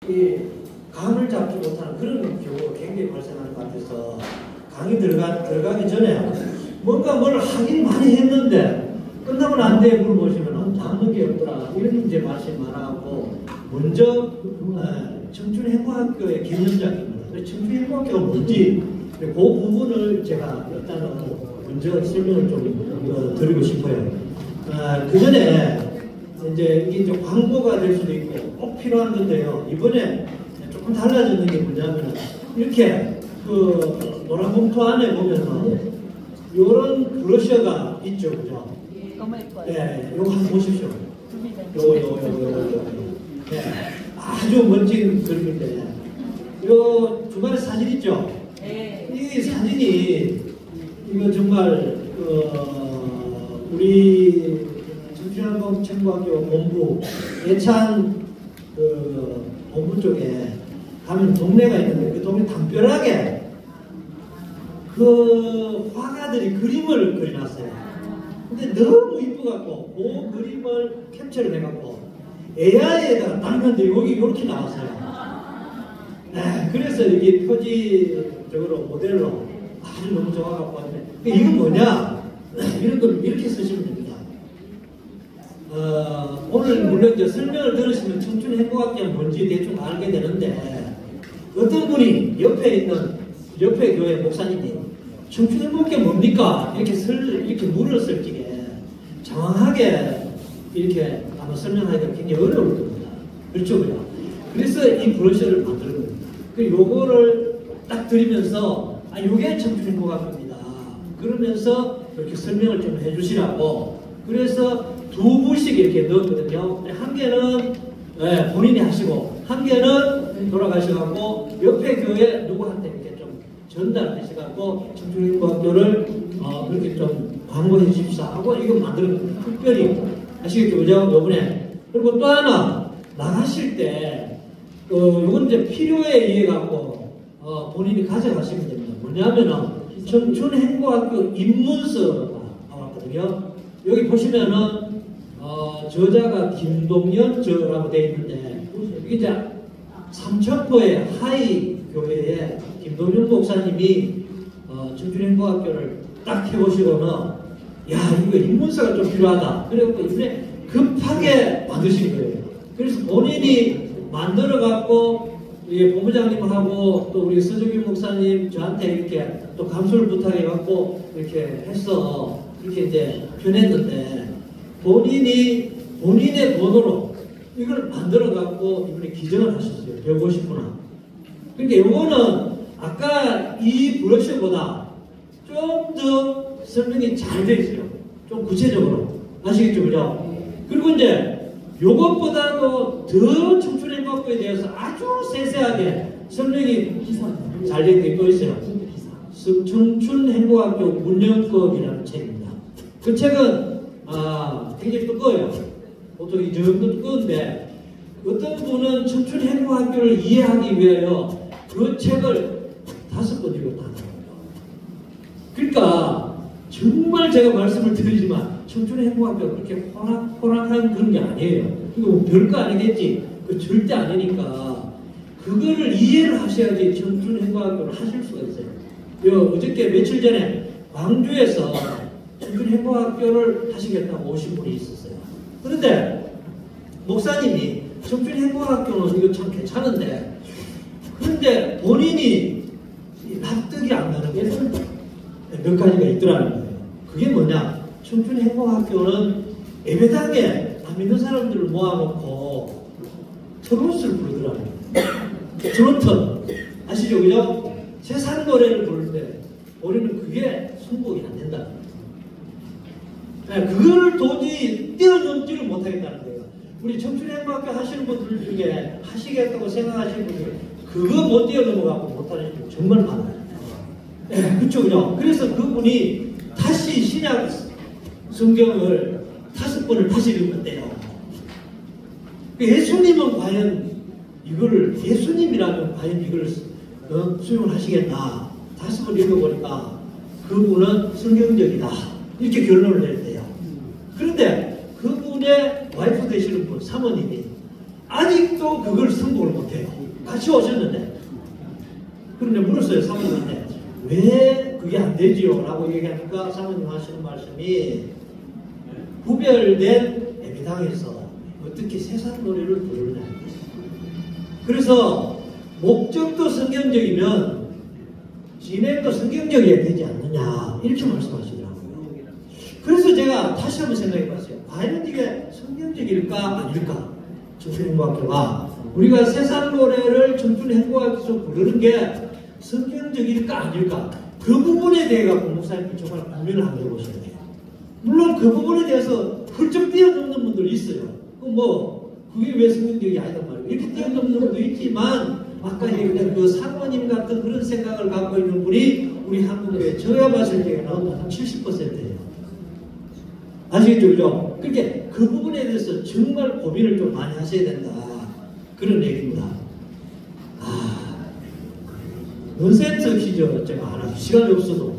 이 감을 잡지 못하는 그런 경우가 굉장히 발생하는 것 같아서 강의 들어가기 전에 뭔가 뭘 하긴 많이 했는데 끝나고 난 뒤에 물어보시면 남는 게 없더라 이런 이제 말씀이 많아갖고 먼저 청춘행보학교의 김연장입니다. 청춘행보학교가 뭔지 그 부분을 제가 일단은 먼저 설명을 좀 드리고 싶어요. 그 전에 이제 이게 좀 광고가 될 수도 있고 꼭 필요한 건데요. 이번에 조금 달라졌는 게 뭐냐면 이렇게 그 노란 봉투 안에 보면은 이런 브러셔가 있죠, 그죠? 네, 요거 한번 보십시오. 요거. 네, 아주 멋진 그림인데, 요 중간에 사진 있죠? 네. 이 사진이 이거 정말 우리 청춘행보학교 본부 예찬 그 본부 쪽에 가면 동네가 있는데 그 동네 담벼락에 그 화가들이 그림을 그려놨어요. 근데 너무 이쁘갖고 그 그림을 캡처를 해갖고 AI에다가 닦는데 여기 이렇게 나왔어요. 네, 그래서 이게 표지적으로 모델로 아주 너무 좋아갖고 왔는데 이건 뭐냐? 이런 걸 이렇게 쓰시면 됩니다. 오늘 물론 이제 설명을 들으시면 청춘행보학교가 뭔지 대충 알게 되는데 어떤 분이 옆에 교회 목사님이 청춘행보학교 뭡니까? 이렇게 물었을 적에 정확하게 이렇게 아마 설명하기가 굉장히 어려울 겁니다. 그렇죠, 그죠? 그래서 이 브로셔를 만드는 겁니다. 요거를 딱 드리면서 요게 청춘행보학교입니다. 그러면서 이렇게 설명을 좀 해주시라고 그래서 두 분씩 이렇게 넣었거든요. 한 개는 본인이 하시고 한 개는 돌아가셔갖고 옆에 교회 누구한테 이렇게 좀 전달하셔갖고 청춘행보학교를 그렇게 좀 광고해 주십사 하고 이거 만드는 겁니다. 특별히 아시겠죠? 그죠? 요번에 그리고 또 하나 나가실 때 요건 이제 필요에 의해 갖고 본인이 가져가시면 됩니다. 뭐냐면은 청춘행보학교 입문서가 나왔거든요. 여기 보시면은 저자가 김동연 저라고 되어 있는데 이게 이제 삼천포의 하이 교회에 김동연 목사님이 청춘행보학교를 딱 해보시고는 야 이거 입문서가 좀 필요하다. 그래갖고 이번에 급하게 만드신 거예요. 그래서 본인이 만들어갖고 본부장님하고 또 우리 서정규 목사님 저한테 이렇게 또 감수를 부탁해갖고 이렇게 해서 이렇게 이제 표냈는데 본인의 돈으로 이걸 만들어갖고 이번에 기증을 하셨어요. 150분화. 그러니까 요거는 아까 이 브러셔보다 좀 더 설명이 잘 되어 있어요. 좀 구체적으로. 아시겠죠? 그죠? 그리고 이제 요것보다도 더 청춘행보학교에 대해서 아주 세세하게 설명이 잘 되어 있어요. 청춘행보학교 운영법이라는 책입니다. 그 책은 굉장히 두꺼워요. 보통 이 정도 두꺼운데 어떤 분은 청춘행보학교를 이해하기 위하여 그 책을 5권 읽었다. 그러니까 정말 제가 말씀을 드리지만 청춘행보학교가 그렇게 호락호락한 그런 게 아니에요. 이거 뭐 별거 아니겠지. 그 절대 아니니까 그거를 이해를 하셔야지 청춘행보학교를 하실 수가 있어요. 어저께 며칠 전에 광주에서 청춘행보학교를 하시겠다고 오신 분이 있었어요. 그런데 목사님이 청춘행보학교는 이거 참 괜찮은데 그런데 본인이 납득이 안 가는 게 몇 가지가 있더라는 거예요. 그게 뭐냐? 청춘행보학교는 예배당에 안 믿는 사람들을 모아놓고 트로트를 부르더라는 거예요. 트로트 아시죠? 그죠? 세상 노래를 부를 때 우리는 그게 성공이 안 된다. 그거를 도저히 뛰어넘지를 못하겠다는 거예요. 우리 청춘행보학교 하시는 분들 중에 하시겠다고 생각하시는 분들 그거 못 뛰어넘어가고 못하는 분들 정말 많아요. 그쵸, 그죠? 그래서 그분이 다시 신약 성경을 5번을 다시 읽었대요. 예수님은 과연 예수님이라면 과연 이걸 수용을 하시겠나? 5번 읽어보니까 그분은 성경적이다. 이렇게 결론을 냈대요. 그런데 그분의 와이프 되시는 분, 사모님이 아직도 그걸 성공을 못해요. 같이 오셨는데, 그런데 물었어요, 사모님한테. 왜 그게 안 되지요? 라고 얘기하니까 사모님 하시는 말씀이 구별된 예배당에서 어떻게 세상 노래를 부르느냐. 그래서 목적도 성경적이면 진행도 성경적이어야 되지 않느냐, 이렇게 말씀하시더라고요. 그래서 제가 다시 한번 생각해 봤어요. 과연 이게 성경적일까 아닐까? 청춘행복학교가 우리가 세상 노래를 청춘행복학교에서 부르는 게 성경적일까 아닐까? 그 부분에 대해 갖고 목사님이 정말 고민을 한번 해보셔야 돼요. 물론 그 부분에 대해서 훌쩍 뛰어넘는 분들 있어요. 그게 왜 성경적이 아니단 말이에요. 이렇게 뛰어넘는 분도 있지만 아까 얘기한 그 사모님 같은 그런 생각을 갖고 있는 분이 우리 한국에 제가 봤을 때는 한 70%예요. 아시겠죠? 그죠? 그러니까 그 부분에 대해서 정말 고민을 좀 많이 하셔야 된다. 그런 얘기입니다. 넌센스 퀴즈 제가 안 하죠. 시간이 없어도.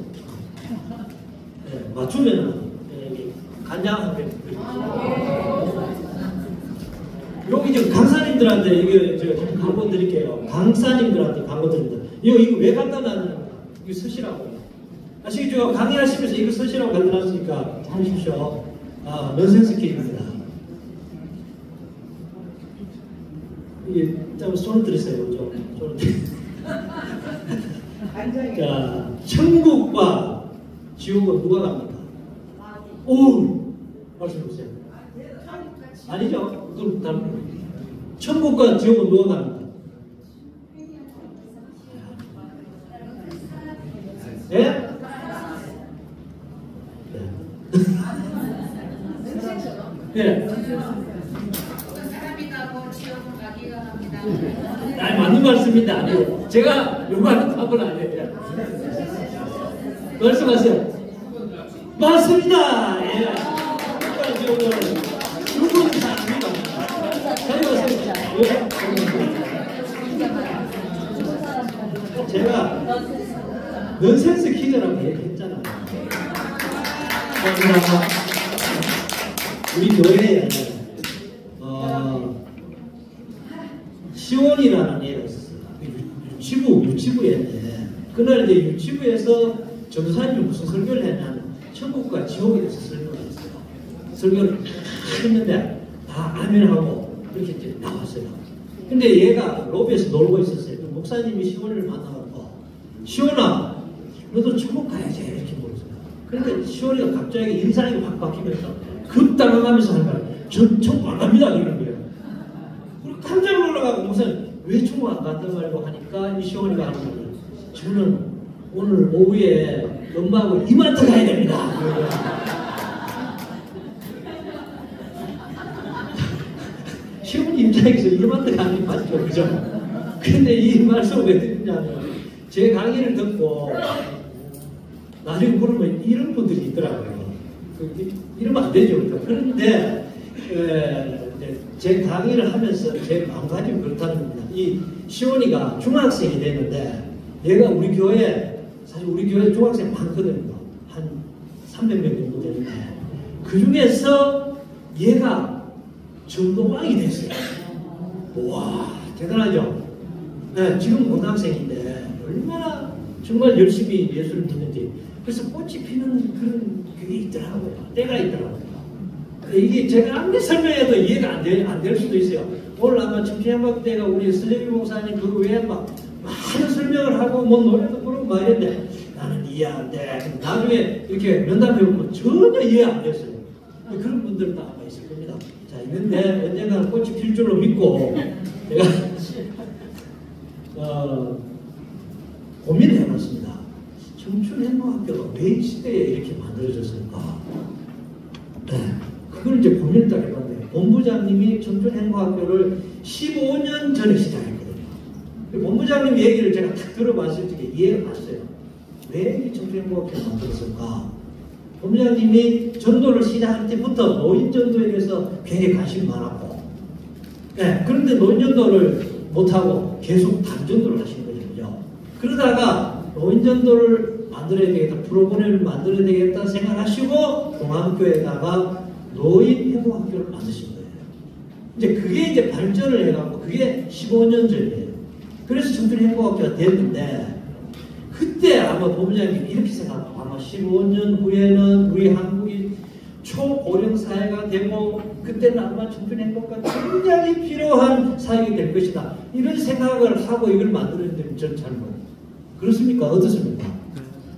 네, 맞추면은, 간장 한 개. 여기 지금 강사님들한테 이게 제가 광고 드릴게요. 강사님들한테 광고 드립니다. 이거 왜 갖다 놨느냐? 이거 쓰시라고. 아시겠죠? 강의하시면서 이거 쓰시라고 갖다 놨으니까 하십시오. 넌센스 퀴즈입니다. 이게 좀 손을 들으세요. 손을 들으세요. 자, 천국과 지옥은 누가 갑니까? 오, 말씀해보세요. 아니죠? 그럼 다른 천국과 지옥은 누가 갑니까? 예? 네. 아니, 맞는 말씀입니다. 아니요. 제가 요구하는 답은 아니에요. 말씀하세요. 맞습니다. 예. 누구는 다 압니다. 잘 봤어요. 제가 넌센스 퀴즈라고 얘기했잖아요. 우리 교회에 시원이라는 애가 있었어요. 유치부였는데 그날 이제 유치부에서 전도사님이 무슨 설교를 했냐면 천국과 지옥에 대해서 설교를 했어요. 설교를 했는데 다 아멘하고 그렇게 이제 나왔어요. 근데 얘가 로비에서 놀고 있었어요. 목사님이 시원이를 만나갖고 시원아 너도 천국 가야지 이렇게 물었어요. 그러니까 시원이가 갑자기 인상이 확 바뀌면서 급당황하면서 하는 거예요. 저 천국 안 갑니다 이러는 거예요. 그리고 깜짝 놀라가고 목사님 왜 천국 안 간단 말이고 하니까 이 시원이가 하는 거예요. 저는 오늘 오후에 엄마하고 이마트 가야 됩니다. 시원이 입장에서 이마트 가는 게 맞죠, 그죠? 근데 이 말씀을 왜 듣냐면 제 강의를 듣고 나중에 물으면 이런 분들이 있더라고요. 이러면 안 되죠. 그런데 제 강의를 하면서 제 마음가짐이 그렇다는 겁니다. 이 시원이가 중학생이 됐는데 얘가 우리 교회 사실 우리 교회 중학생 많거든요. 한 300명 정도 되는데 그 중에서 얘가 전도왕이 됐어요. 와 대단하죠. 네, 지금 고등학생인데 얼마나 정말 열심히 예수를 믿는지. 그래서 꽃이 피는 그런 그게 있더라고요. 때가 있더라고요. 이게 제가 아무리 설명해도 이해가 안 될 수도 있어요. 오늘 아마 청취행복대가 우리 슬레비 목사님 그 외에 막 많은 설명을 하고 뭐 노래도 부르고 막 이랬는데 나는 이해 안 돼. 나중에 이렇게 면담해 보면 전혀 이해 안 됐어요. 그런 분들도 아마 있을 겁니다. 자, 있는데 언젠가 꽃이 필 줄로 믿고 제가 고민을 해봤습니다. 청춘행복학교가 왜 이 시대에 이렇게 만들어졌을까? 네, 그걸 이제 고민을 딱 해봤는데 본부장님이 청춘행복학교를 15년 전에 시작했거든요. 본부장님 얘기를 제가 딱 들어봤을 때 이해가 갔어요. 왜 이 청춘행복학교를 만들었을까? 본부장님이 전도를 시작할 때부터 노인전도에 대해서 굉장히 관심이 많았고, 네, 그런데 노인전도를 못하고 계속 단전도를 하신 거죠. 그러다가 노인전도를 만들어야 되겠다, 프로그램을 만들어야 되겠다 생각하시고 동암교에다가 노인행복학교를 만드신 거예요. 이제 그게 이제 발전을 해갖고 그게 15년 전이에요. 그래서 청춘행복학교가 됐는데 그때 아마 본부장님이 이렇게 생각하고 아마 15년 후에는 우리 한국이 초고령 사회가 되고 그때는 아마 청춘행복과 굉장히 필요한 사회가 될 것이다. 이런 생각을 하고 이걸 만들었는데 저는 잘 모르겠어요. 그렇습니까? 어떻습니까?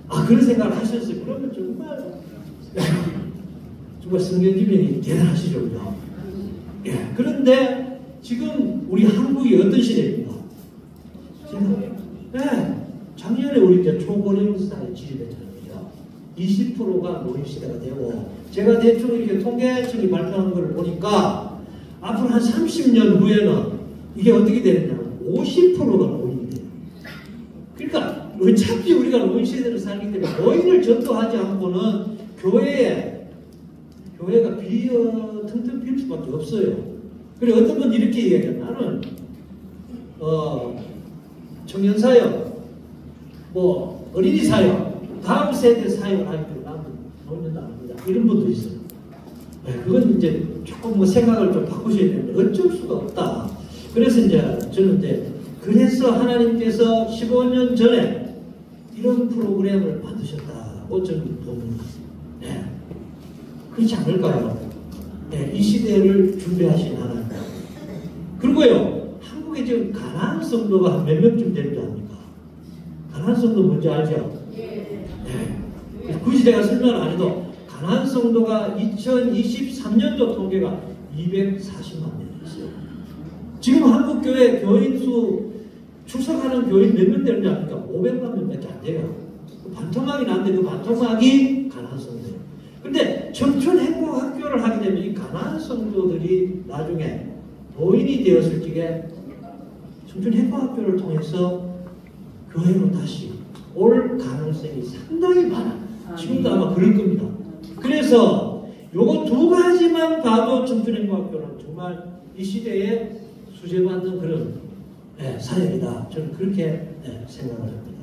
아, 그런 생각을 하셨어요. 그러면 정말 성경지명이 대단하시죠. 그죠? 예. 그런데 지금 우리 한국이 어떤 시대입니까? 네. 작년에 우리 이제 초고령 사회 진입했잖아요. 20%가 노인 시대가 되고, 제가 대충 이렇게 통계청이 발표한 걸 보니까 앞으로 한 30년 후에는 이게 어떻게 되느냐면 50%가 노인이 돼요. 그러니까 어차피 우리가 노인 시대를 살기 때문에 노인을 전도하지 않고는 교회가 텅텅 빌 수밖에 없어요. 그리고 어떤 분 이렇게 얘기해요. 나는 청년 사역, 뭐 어린이 사역, 다음 세대 사역을 하기 나는 노인도 아닙니다. 이런 분도 있어요. 네, 그건 이제 조금 뭐 생각을 좀 바꾸셔야 되는데 어쩔 수가 없다. 그래서 이제 저는 이제 그래서 하나님께서 15년 전에 이런 프로그램을 만드셨다고 저는 봅니다. 네. 그렇지 않을까요? 네, 이 시대를 준비하신 하나님. 그리고요, 한국에 지금 가난한 성도가 한 몇 명쯤 되는 줄 압니까? 가난한 성도 뭔지 알죠? 네. 굳이 제가 설명을 안 해도 가난한 성도가 2023년도 통계가 240만 명이었어요. 지금 한국교회 교인 수 출석하는 교인 몇 명 되는지 압니까? 500만 명밖에 안 돼요. 반토막이 나는데 그 반토막이 가난한 성도예요. 근데 청춘행복학교를 하게 되면 이 가난한 성도들이 나중에 노인이 되었을 적에 청춘행복학교를 통해서 교회로 다시 올 가능성이 상당히 많아요. 지금도 아마 그럴 겁니다. 그래서 요거 두 가지만 봐도 청춘행복학교는 정말 이 시대에 수제받는 그런 사역이다. 저는 그렇게 생각을 합니다.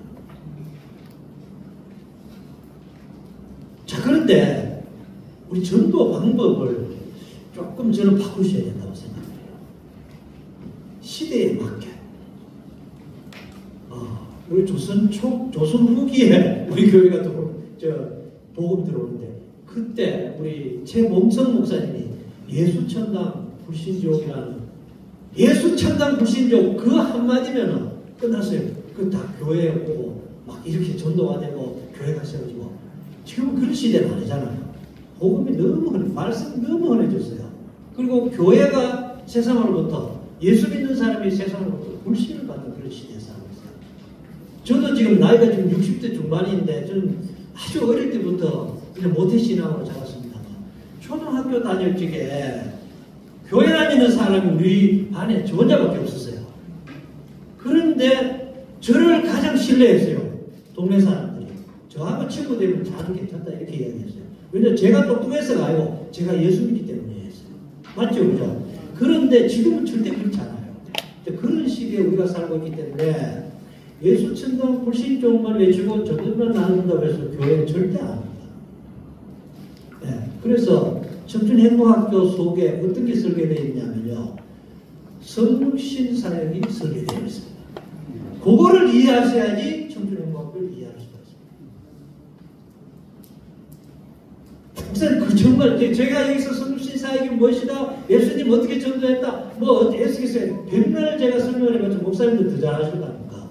자, 그런데 우리 전도 방법을 조금 저는 바꾸셔야 된다고 생각해요. 시대에 맞게. 우리 조선 후기에 우리 교회가 복음 들어오는데 그때 우리 최몽성 목사님이 예수천당 불신족이라는 예수천당 불신족 그 한마디면은 끝났어요. 그 다 교회에 오고 막 이렇게 전도가 되고 교회가 세워지고 지금 그런 시대는 아니잖아요. 복음이 너무 말씀 너무 흔해졌어요. 그리고 교회가 세상으로부터 예수 믿는 사람이 세상으로부터 불신을 받는 그런 시대에 살고 있어요. 저도 지금 나이가 지금 60대 중반인데 저는 아주 어릴 때부터 그냥 모태신앙으로 자랐습니다만 초등학교 다닐 적에 교회 다니는 사람이 우리 반에 저 혼자밖에 없었어요. 그런데 저를 가장 신뢰했어요. 동네 사람들이. 저하고 친구 되면 자도 괜찮다 이렇게 이야기했어요. 왜냐면 제가 똑똑해서가 아니고 제가 예수 믿기 때문에 했어요. 맞죠? 그죠? 그런데 지금은 절대 그렇지 않아요. 그런 시기에 우리가 살고 있기 때문에 예수 천당 불신족만 외치고 저들만 나눈다고 해서 교회는 절대 안 합니다. 네, 그래서 청춘행복학교 속에 어떤 게 설계되어 있냐면요. 성신사역이 설계되어 있습니다. 그거를 이해하셔야지 청춘행복학교를 이해할 수가 있습니다. 목사님, 그 정말 제가 여기서 성신사역이 무엇이다, 예수님 어떻게 전도했다, 뭐 애쓰겠어요. 백날 제가 설명을 해봤자 목사님도 더 잘하실 거 아닙니까?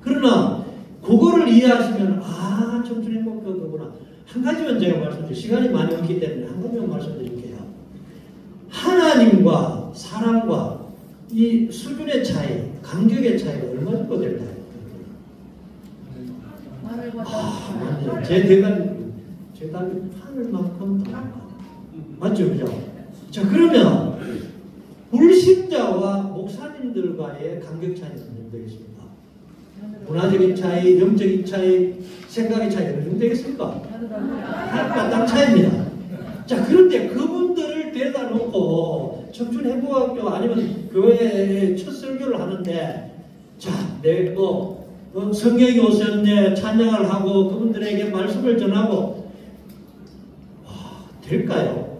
그러나 그거를 이해하시면 청춘행복교 그구나. 한 가지만 제가 말씀드릴게요. 시간이 많이 없기 때문에 한 가지만 말씀드릴게요. 하나님과 사람과 이 수준의 차이, 간격의 차이가 얼마 정도 될까요? 맞네요. 제 대답이 하늘만큼 다릅니다. 맞죠? 그죠? 자, 그러면 불신자와 목사님들과의 간격 차이는 어느 정도 되겠습니까? 문화적인 차이, 영적인 차이, 생각의 차이가 어느 정도 되겠습니까? 하늘과 땅 차이입니다. 자, 그런데 그분들을 데려다 놓고 청춘행복학교 아니면 교회에 첫 설교를 하는데, 자, 성령이 오셨네 찬양을 하고 그분들에게 말씀을 전하고 될까요?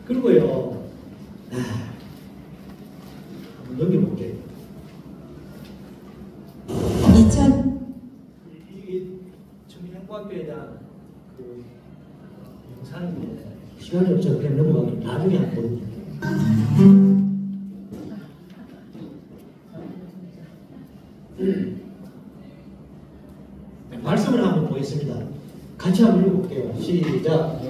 그리고요, 한번 넘겨볼게요. 이 청년행복학교에 대한 그 영상인데 시간이 없어서 그냥 넘어가면 나중에 한번 말씀을 한번 보겠습니다. 같이 한번 읽어볼게요. 시작.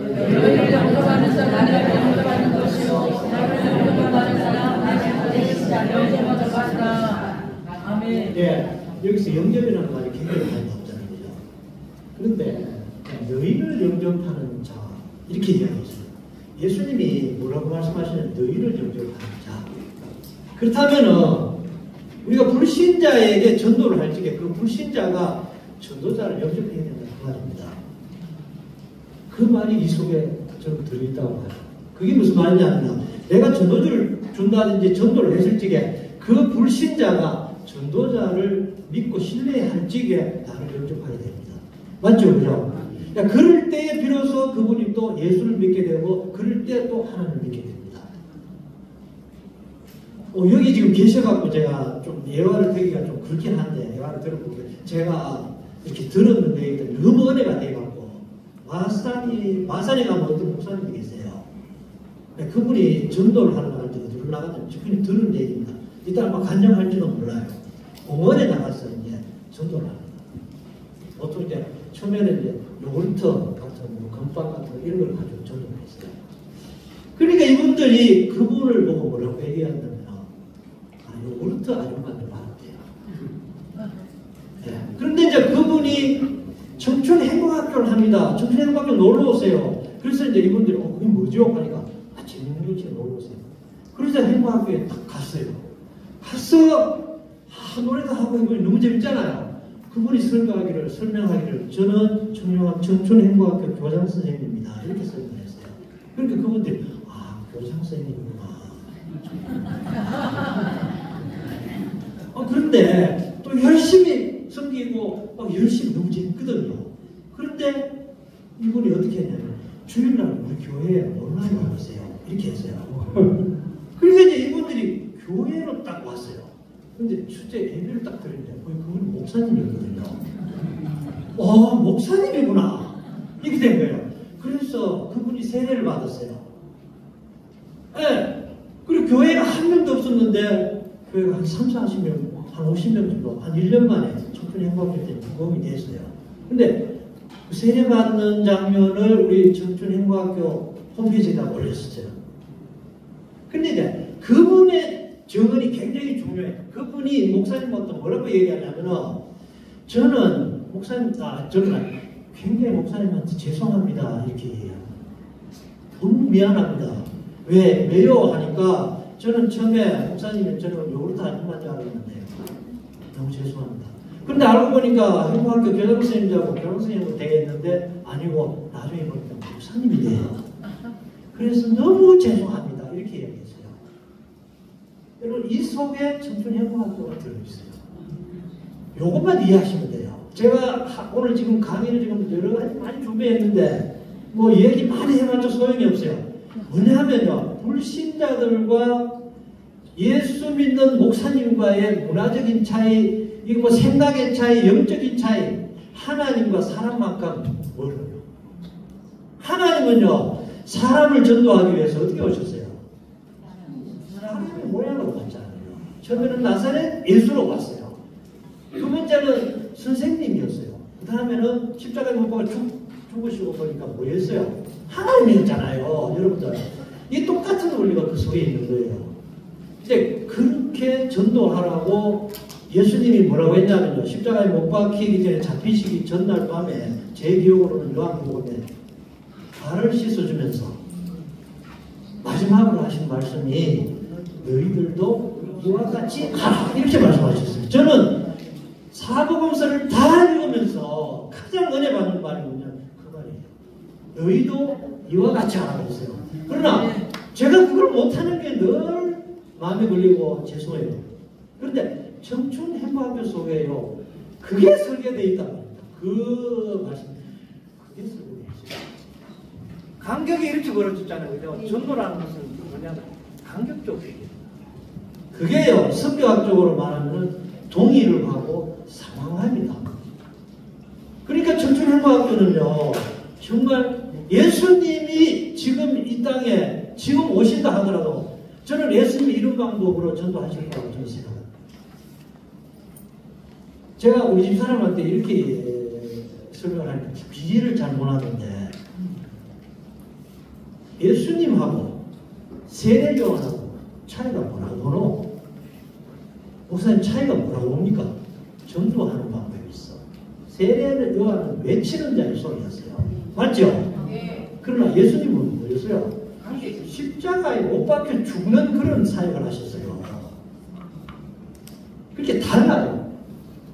네, 여기서 영접이라는 말이 굉장히 많이 나오잖아요. 그런데 너희를 영접하는 자 이렇게 이야기했어요. 예수님이 뭐라고 말씀하시는 너희를 영접하는 자. 그렇다면은 우리가 불신자에게 전도를 할 적에 그 불신자가 전도자를 영접해야 된다는 그 말입니다. 그 말이 이 속에 좀 들어있다고 하죠. 그게 무슨 말이냐면 내가 전도주를 준다든지 전도를 했을 적에 그 불신자가 전도자를 믿고 신뢰할 적에 나를 영접하게 됩니다. 맞죠? 그죠? 그러니까 그럴 때에 비로소 그분이 또 예수를 믿게 되고 그럴 때 또 하나님을 믿게 됩니다. 여기 지금 계셔갖고 제가 좀 예화를 드리기가 좀 그렇긴 한데 예화를 들어볼게요. 제가 이렇게 들었는 얘기들 너무 은혜가 돼갖고 마산에 가면 어떤 목사님이 계세요. 그분이 전도를 하러 나갈 때 어디로 나가는지 그분이 들은 얘기입니다. 이따 아마 간증할지도 몰라요. 공원에 나가서 이제 전도를 합니다. 보통 이제 처음에는 이제 요구르트 같은 뭐 건빵 같은 거 이런 걸 가지고 전도를 했어요. 그러니까 이분들이 그분을 보고 뭐라고 얘기한다면 요구르트 아줌마들 많대요. 네. 그런데 이제 그분이 청춘행복학교를 합니다. 청춘행복학교 놀러 오세요. 그래서 이제 이분들이 그게 뭐죠? 하니까 재밌는 교실에 놀러 오세요. 그래서 행복학교에 딱 갔어요. 가서 노래도 하고 이거 너무 재밌잖아요. 그분이 설명하기를 저는 청춘행복학교 교장 선생님입니다. 이렇게 설명했어요. 그러니까 그분들이 교장 선생님이구나. 그런데 또 열심히 섬기고 열심히 너무 재밌거든요. 그런데 이분이 어떻게 했냐면 주일날 우리 교회에 온라인 와보세요. 이렇게 했어요. 그래서 이제 이분들이 교회로 딱 왔어요. 근데 축제 예배를 딱 드리는데 그분이 목사님이었거든요. 목사님이구나. 이렇게 된 거예요. 그래서 그분이 세례를 받았어요. 네. 그리고 교회가 한 명도 없었는데 교회가 한 30-40명, 한 50명 정도, 한 1년 만에 청춘행복학교 때 부흥이 됐어요. 근데 세례받는 장면을 우리 청춘행복학교 홈페이지에다 올렸었어요. 근데 이제 그분의 증언이 굉장히 중요해요. 그분이 목사님한테 뭐라고 얘기하냐면은 저는 저는 굉장히 목사님한테 죄송합니다. 이렇게 얘기해요. 너무 미안합니다. 왜요? 하니까 저는 처음에 목사님이 저는 요구르트 아줌마인 줄 알았는데 너무 죄송합니다. 그런데 알고 보니까 행복학교 교장선생님하고 교장선생님으로 되겠는데 아니고 나중에 보니까 목사님이 돼요. 그래서 너무 죄송합니다. 이렇게 얘기했어요. 여러분 이 속에 청춘행복학교가 들어있어요. 요것만 이해하시면 돼요. 제가 오늘 지금 강의를 지금 여러 가지 많이 준비했는데 뭐 얘기 많이 해봤자 소용이 없어요. 뭐냐면요, 불신자들과 예수 믿는 목사님과의 문화적인 차이, 이거 뭐 생각의 차이, 영적인 차이, 하나님과 사람만큼 멀어요. 하나님은요, 사람을 전도하기 위해서 어떻게 오셨어요? 사람의 모양으로 왔잖아요. 처음에는 나사렛 예수로 왔어요. 두 번째는 선생님이었어요. 그 다음에는 십자가에 못 박아 죽으시고 보니까 뭐였어요? 하나님이었잖아요. 여러분들. 이 똑같은 원리가 그 속에 있는 거예요. 이제 그렇게 전도하라고 예수님이 뭐라고 했냐면요. 십자가에 못 박히기 전에 잡히시기 전날 밤에 제 기억으로는 요한복음에 발을 씻어주면서 마지막으로 하신 말씀이 너희들도 이와 같이 가라. 이렇게 말씀하셨어요. 저는 사복음서를 다 읽으면서 가장 은혜 받는 말이 뭐냐면 그 말이에요. 너희도 이와 같이 하라고 했어요. 그러나 제가 그걸 못하는 게 늘 마음에 걸리고 죄송해요. 그런데 청춘행복학교 속에요. 그게 설계되어 있다고 합니다. 그 말씀. 그게 설계되어 있어요. 간격이 이렇게 벌어졌잖아요. 그죠? 전도라는 것은 뭐냐면 간격적 회계입니다. 그게요. 성경학적으로 말하면 동의를 하고 상황하며 청춘행복학교는요, 정말 예수님이 지금 이 땅에 지금 오신다 하더라도 저는 예수님이 이런 방법으로 전도하실 거라고 저는 생각합니다. 제가 우리 집 사람한테 이렇게 설명을 하니까 비유를 잘 못하는데, 예수님하고 세례요한하고 차이가 뭐라고 보노? 목사님 차이가 뭐라고 봅니까? 전도하는 방법이 있어. 세례요한은 외치는 자의 소리였어요. 맞죠? 네. 그러나 예수님은 뭐였어요? 십자가에 못 박혀 죽는 그런 사역을 하셨어요. 그렇게 달라요.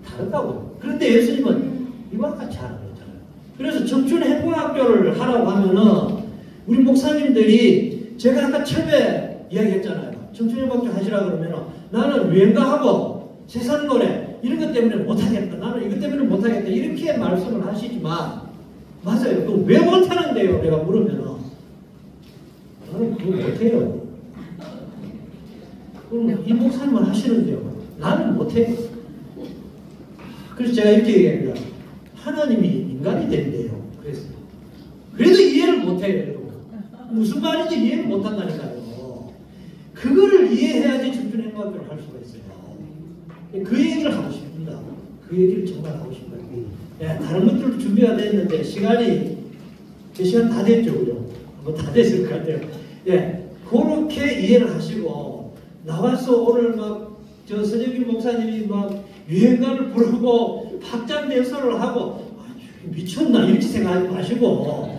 다르다고. 그런데 예수님은 이와 같이 하는 거잖아요. 그래서 청춘행복학교를 하라고 하면은 우리 목사님들이 제가 아까 처음에 이야기했잖아요. 청춘행복학교 하시라 그러면은 나는 유행가하고 세상 노래 이런 것 때문에 못하겠다. 나는 이것 때문에 못하겠다. 이렇게 말씀을 하시지만 맞아요. 또 왜 못하는데요? 내가 물으면은 나는 그거 못해요. 그럼 이 목사님은 하시는데요. 나는 못해요. 그래서 제가 이렇게 얘기합니다. 하나님이 인간이 된대요. 그래도 이해를 못해요. 무슨 말인지 이해를 못한다니까요. 그거를 이해해야지 청춘행복학교를 할 수가 있어요. 그 얘기를 하고 싶습니다. 그 얘기를 정말 하고 싶어요. 예, 다른 것들도 준비가 됐는데 시간이 제 시간 다 됐죠, 그죠? 뭐 다 됐을 것 같아요. 예, 그렇게 이해를 하시고 나와서 오늘 막 저 서정균 목사님이 막 유행가를 부르고 확장대설을 하고 미쳤나 이렇게 생각하지 마시고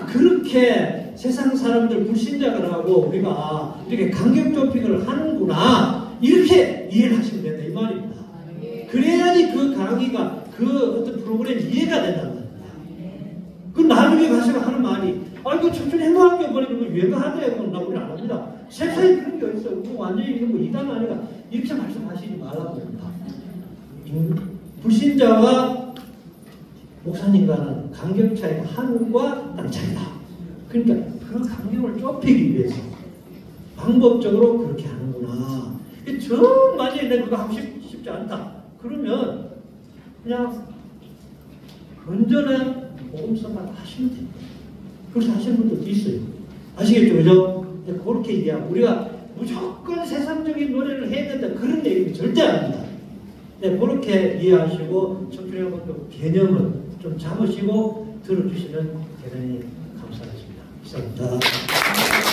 그렇게 세상 사람들 불신자를 하고 우리가 이렇게 간격 좁히기를 하는구나 이렇게 이해를 하시면 된다 이 말입니다. 그래야지 그 강의가 그 어떤 프로그램이 이해가 된단 말입니다. 그 나중에 가서 하는 말이 이거 청춘행복학교 버리는 거 유행가 하대요. 그럼 나 우리 안 합니다. 세상에 그런 게 어딨어. 뭐 완전히 이런 거 이단 아니라 이렇게 말씀하시지 말라고 합니다. 불신자와 목사님과는 간격 차이가 하늘과 땅 차이다. 그러니까 그 간격을 좁히기 위해서 방법적으로 그렇게 하는구나. 정말 내가 그거 하고 싶지 않다. 그러면 그냥 건전한 복음서만 하시면 됩니다. 그렇게 하시는 분들도 있어요. 아시겠죠? 그죠? 그렇게 이해하고 우리가 무조건 세상적인 노래를 해야 된다. 그런 얘기는 절대 아닙니다. 네, 그렇게 이해하시고 청춘행복학교 개념을 좀 잡으시고 들어주시면 대단히 감사하겠습니다. 감사합니다.